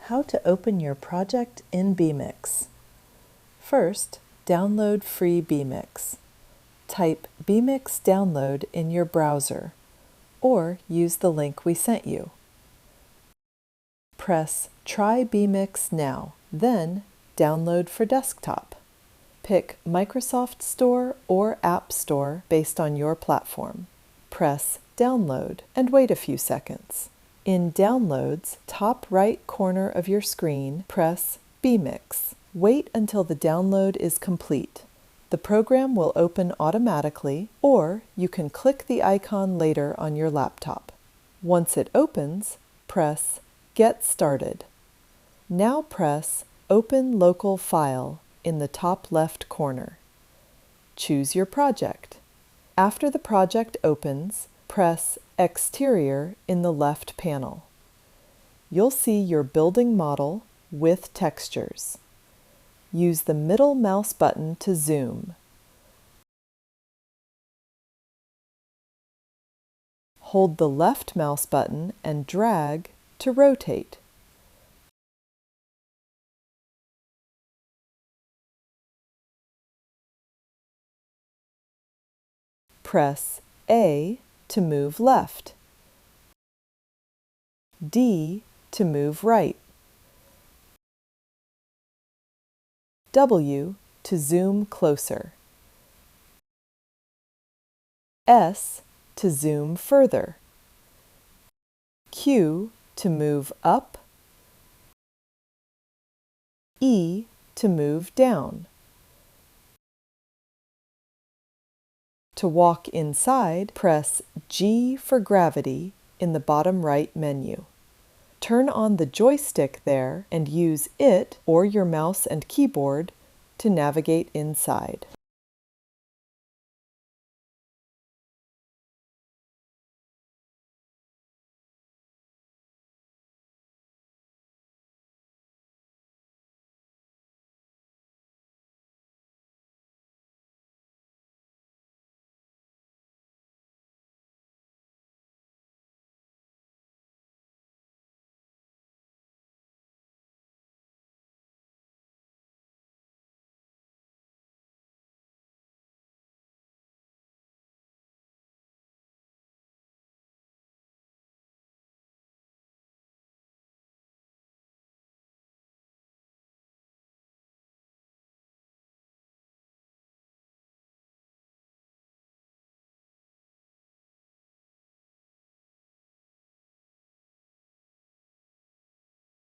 How to open your project in BIMx. First, download free BIMx. Type BIMx download in your browser, or use the link we sent you. Press Try BIMx now, then Download for Desktop. Pick Microsoft Store or App Store based on your platform. Press Download and wait a few seconds. In Downloads, top right corner of your screen, press BIMx. Wait until the download is complete. The program will open automatically, or you can click the icon later on your laptop. Once it opens, press Get Started. Now press Open Local File in the top left corner. Choose your project. After the project opens, press Exterior in the left panel. You'll see your building model with textures. Use the middle mouse button to zoom. Hold the left mouse button and drag to rotate. Press A to move left, D to move right, W to zoom closer, S to zoom further, Q to move up, E to move down. To walk inside, press G for gravity in the bottom right menu. Turn on the joystick there and use it or your mouse and keyboard to navigate inside.